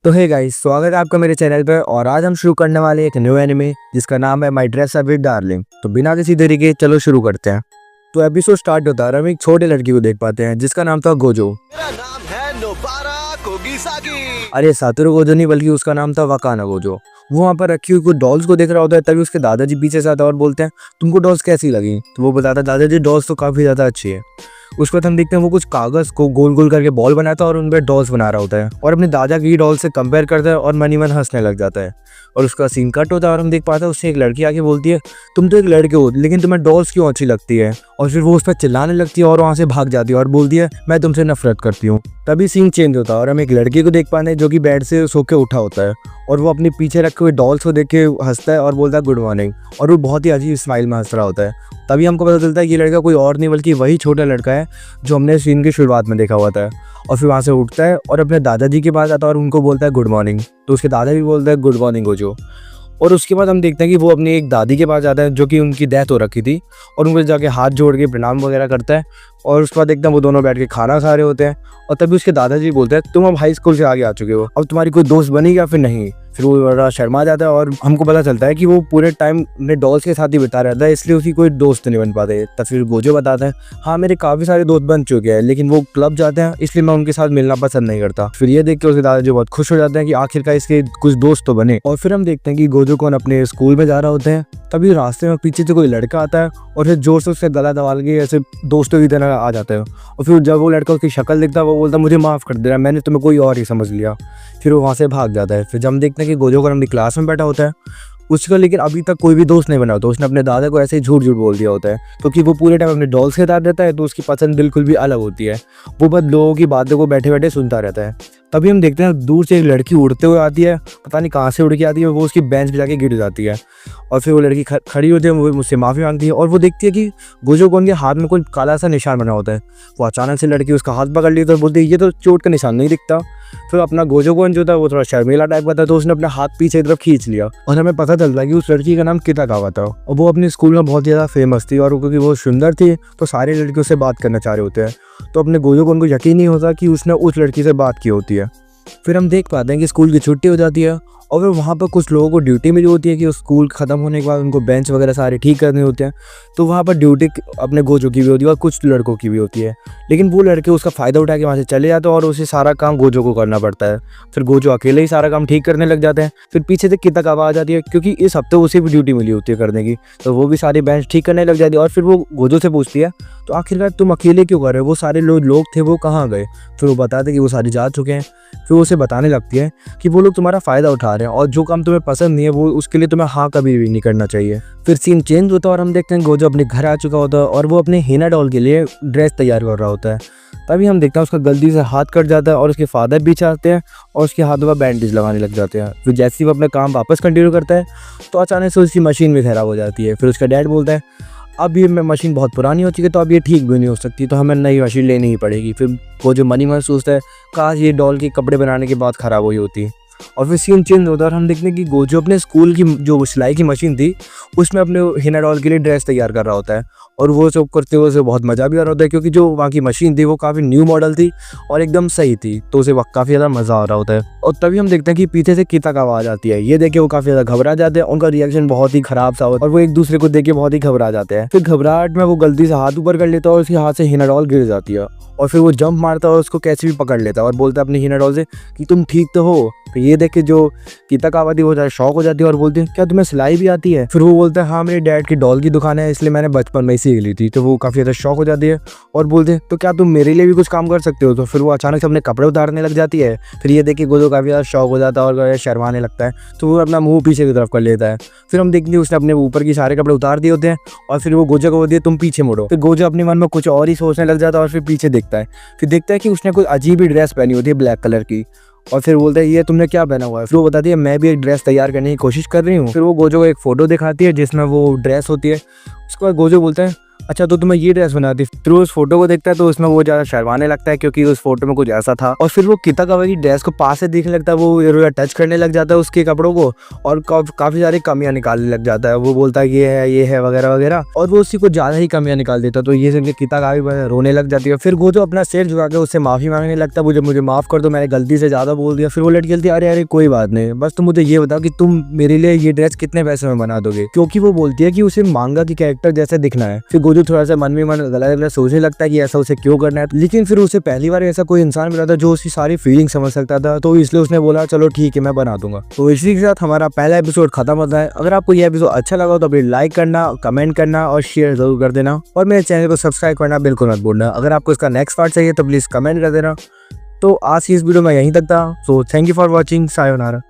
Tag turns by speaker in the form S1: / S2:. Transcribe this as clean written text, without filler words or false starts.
S1: तो hey guys, स्वागत है आपका मेरे चैनल पे। और आज हम शुरू करने वाले हैं एक न्यू एनिमे जिसका नाम है my dress up with darling. तो बिना किसी देरी के चलो शुरू करते हैं। तो एपिसोड स्टार्ट होता है और हम एक छोटे लड़की को देख पाते हैं जिसका नाम था गोजो।
S2: मेरा नाम है नोबारा कोगिसाकी।
S1: अरे सातोरू गोजो नहीं बल्कि उसका नाम था वकाना गोजो। वो वहाँ पर रखी हुई कुछ डॉल्स को देख रहा होता है, तभी उसके दादाजी पीछे से आते हैं और बोलते हैं तुमको डॉल्स कैसी लगी। तो वो बताता है दादाजी डॉल्स तो काफ़ी ज़्यादा अच्छी है। उसके बाद हम देखते हैं वो कुछ कागज़ को गोल गोल करके बॉल बनाता है और उन पर डॉल्स बना रहा होता है और अपने दादा की डॉल से कंपेयर करता है और मन ही मन हंसने लग जाता है। और उसका सीन कट होता है और हम देख पाते हैं उससे एक लड़की आके बोलती है तुम तो एक लड़के हो लेकिन तुम्हें डॉल्स क्यों अच्छी लगती है। और फिर वो उस पर चिल्लाने लगती है और वहाँ से भाग जाती है और बोलती है मैं तुमसे नफरत करती हूँ। तभी सीन चेंज होता है और हम एक लड़की को देख पाते हैं जो कि बेड से सो के उठा होता है और वो अपने पीछे रखे हुए डॉल्स को देख के हंसता है और बोलता है गुड मॉर्निंग। और वो बहुत ही अजीब स्माइल में हंस रहा होता है। तभी हमको पता चलता है कि ये लड़का कोई और नहीं बल्कि वही छोटा लड़का है जो हमने सीन की शुरुआत में देखा हुआ था। और फिर वहाँ से उठता है और अपने दादाजी के पास आता है और उनको बोलता है गुड मॉर्निंग। तो उसके दादा भी बोलता है गुड मॉर्निंग गोजो। और उसके बाद हम देखते हैं कि वो अपनी एक दादी के पास जाता है जो कि उनकी डेथ हो रखी थी और उनको जाके हाथ जोड़ के प्रणाम वगैरह करता है। और उसके बाद देखते हैं वो दोनों बैठ के खाना खा रहे होते हैं और तभी उसके दादाजी बोलते हैं तुम अब हाई स्कूल से आगे आ चुके हो, अब तुम्हारी कोई दोस्त बनी या फिर नहीं। फिर वो बड़ा शर्मा जाता है और हमको पता चलता है कि वो पूरे टाइम अपने डॉल्स के साथ ही बिता रहता है इसलिए उसकी कोई दोस्त नहीं बन पाते। तब फिर गोजो बताता है हाँ मेरे काफ़ी सारे दोस्त बन चुके हैं लेकिन वो क्लब जाते हैं इसलिए मैं उनके साथ मिलना पसंद नहीं करता। फिर ये देख के उसके दादाजी बहुत खुश हो जाते हैं कि आखिरकार इसके कुछ दोस्त तो बने। और फिर हम देखते हैं कि गोजो कौन अपने स्कूल में जा रहा होता है। तभी रास्ते में पीछे से कोई लड़का आता है और फिर जोर से उससे गला दबाल के ऐसे दोस्तों की तरह आ जाता है। और फिर जब वो लड़का उसकी शक्ल देखता है वो बोलता है मुझे माफ़ कर देना, मैंने तुम्हें कोई और ही समझ लिया। फिर वो वहाँ से भाग जाता है। फिर जब हम देखते हैं कि गोजो को अपनी क्लास में बैठा होता है उसका लेकिन अभी तक कोई भी दोस्त नहीं बना होता। उसने अपने दादा को ऐसे ही झूठ झूठ बोल दिया होता है क्योंकि वो पूरे टाइम अपने डॉल्स के साथ रहता है तो उसकी पसंद बिल्कुल भी अलग होती है। वो बस लोगों की बातों को बैठे बैठे सुनता रहता है। तभी हम देखते हैं दूर से एक लड़की उड़ते हुए आती है, पता नहीं कहाँ से उड़ के आती है, वो उसकी बेंच पे जाके गिर जाती है। और फिर वो लड़की खड़ी होती है, वो मुझसे माफ़ी मांगती है और वो देखती है कि गोजो को उनके हाथ में कोई काला सा निशान बना होता है। वो अचानक से लड़की उसका हाथ पकड़ ली तो बोलती है ये तो चोट का निशान नहीं दिखता। फिर अपना गोजो कौन जो था वो थोड़ा शर्मीला टाइप का था तो उसने अपना हाथ पीछे की तरफ खींच लिया और हमें पता चलता है कि उस लड़की का नाम किताकावा था और वो अपने स्कूल में बहुत ज़्यादा फेमस थी और क्योंकि वो सुंदर थी तो सारे लड़कियों से बात करना चाह रहे होते हैं। तो अपने गोजो को उनको यकीन नहीं होता कि उसने उस लड़की से बात की होती है। फिर हम देख पाते हैं कि स्कूल की छुट्टी हो जाती है और फिर वहाँ पर कुछ लोगों को ड्यूटी मिली होती है कि उस स्कूल ख़त्म होने के बाद उनको बेंच वगैरह सारे ठीक करने होते हैं। तो वहाँ पर ड्यूटी अपने गोजो की भी होती है और कुछ लड़कों की भी होती है लेकिन वो लड़के उसका फ़ायदा उठा के वहाँ से चले जाते हैं और उसे सारा काम गोजो को करना पड़ता है। फिर गोजो अकेले ही सारा काम ठीक करने लग जाते हैं। फिर पीछे से किताकावा आ जाती है क्योंकि इस हफ्ते उसे भी ड्यूटी मिली होती है करने की, तो वो भी सारी बेंच ठीक करने लग जाती है। और फिर वो गोजो से पूछती है तो आखिरकार तुम अकेले क्यों कर रहे हो, वो सारे लोग थे वो कहाँ गए। फिर वो बताते कि वो सारे जा चुके हैं। फिर उसे बताने लगती है कि वो लोग तुम्हारा फ़ायदा उठा रहे हैं और जो काम तुम्हें पसंद नहीं है वो उसके लिए तुम्हें हाँ कभी भी नहीं करना चाहिए। फिर सीन चेंज होता है और हम देखते हैं गोजो अपने घर आ चुका होता है और वो अपने हिना डॉल के लिए ड्रेस तैयार कर रहा होता है। तभी हम देखते हैं उसका गलती से हाथ कट जाता है और उसके फादर भी चाहते हैं और उसके हाथों पर बैंडेज लगाने लग जाते हैं। फिर जैसे ही वो अपना काम वापस कंटिन्यू करता है तो अचानक से उसकी मशीन भी खराब हो जाती है। फिर उसका डैड बोलता है अब ये मशीन बहुत पुरानी हो चुकी है तो अब ये ठीक भी नहीं हो सकती, तो हमें नई मशीन लेनी ही पड़ेगी। फिर वो जो मनी मन सोचता है काश ये डॉल के कपड़े बनाने के बाद ख़राब हुई होती। और फिर सीन चेंज होता है और हम देखते हैं कि गोजो अपने स्कूल की जो सिलाई की मशीन थी उसमें अपने हिना डॉल के लिए ड्रेस तैयार कर रहा होता है और वो सब करते हुए उसे बहुत मज़ा भी आ रहा होता है क्योंकि जो वहाँ की मशीन थी वो काफ़ी न्यू मॉडल थी और एकदम सही थी तो उसे काफ़ी ज़्यादा मज़ा आ रहा होता है। और तभी हम देखते हैं कि पीछे से किताकावा आ जाती है। ये देख के वो काफ़ी ज़्यादा घबरा जाते हैं, उनका रिएक्शन बहुत ही ख़राब सा होता है और वो एक दूसरे को देख के बहुत ही घबरा जाते हैं। फिर घबराहट में वो गलती से हाथ ऊपर कर लेता है और उसके हाथ से हिना डॉल गिर जाती है और फिर वो जंप मारता है और उसको कैसे भी पकड़ लेता है और बोलता है अपनी हिना डॉल से कि तुम ठीक तो हो। तो ये देख के जो किताकावा थी वो ज़्यादा शौक हो जाती है और बोलती है क्या तुम्हें सिलाई भी आती है। फिर वो बोलता है हाँ मेरे डैड की डॉल की दुकान है इसलिए मैंने बचपन में ही सीख ली थी। तो वो काफ़ी ज़्यादा शौक हो जाती है और बोलते हैं तो क्या तुम मेरे लिए भी कुछ काम कर सकते हो। तो फिर वो अचानक से अपने कपड़े उतारने लग जाती है। फिर ये देख के गोजो काफ़ी ज़्यादा शौक हो जाता है और शर्माने लगता है तो वो अपना मुँह पीछे की तरफ कर लेता है। फिर हम देखते हैं उसने अपने ऊपर की सारे कपड़े उतार दिए होते हैं और फिर वो गोजो को बोलती है तुम पीछे मुड़ो। फिर गोजो अपने मन में कुछ और ही सोचने लग जाता है और फिर पीछे देखता है। फिर देखता है कि उसने कोई अजीब ही ड्रेस पहनी होती है ब्लैक कलर की और फिर बोलता है ये तुमने क्या पहना हुआ है। फिर वो बताती है मैं भी एक ड्रेस तैयार करने की कोशिश कर रही हूँ। फिर वो गोजो को एक फ़ोटो दिखाती है जिसमें वो ड्रेस होती है। उसके बाद गोजो बोलता है अच्छा तो तुम्हें ये ड्रेस बनाती। फिर वो उस फोटो को देखता है तो उसमें वो ज़्यादा शर्माने लगता है क्योंकि उस फोटो में कुछ ऐसा था। और फिर वो किता कावागी ड्रेस को पास से देखने लगता है, वो टच करने लग जाता है उसके कपड़ों को और काफ़ी सारी कमियां निकालने लग जाता है। वो बोलता है ये है वगैरह वगैरह, और वो उसकी कुछ ज़्यादा ही कमियां निकाल देता है। तो ये सुन के किता कावागी रोने लग जाती है। फिर वो जो अपना सिर झुका के उससे माफ़ी मांगने लगता है, मुझे माफ़ कर दो, मैंने गलती से ज़्यादा बोल दिया। फिर वो लड़की कहती है अरे कोई बात नहीं, बस तुम मुझे ये बताओ कि तुम मेरे लिए ये ड्रेस कितने पैसे में बना दोगे, क्योंकि वो बोलती है कि उसे मांगा की कैरेक्टर जैसे दिखना है। फिर गोजू थोड़ा सा मन में गलत सोचने लगता है कि ऐसा उसे क्यों करना है, लेकिन फिर उसे पहली बार ऐसा कोई इंसान मिला था जो उसकी सारी फीलिंग समझ सकता था, तो इसलिए उसने बोला चलो ठीक है मैं बना दूंगा। तो इसी के साथ हमारा पहला एपिसोड खत्म होता है। अगर आपको यह एपिसोड अच्छा लगा तो प्लीज लाइक करना, कमेंट करना और शेयर जरूर कर देना, और मेरे चैनल को सब्सक्राइब करना बिल्कुल मत भूलना। अगर आपको इसका नेक्स्ट पार्ट चाहिए तो प्लीज कमेंट कर देना। तो आज की इस वीडियो में यहीं तक था। So thank you for watching, sayonara.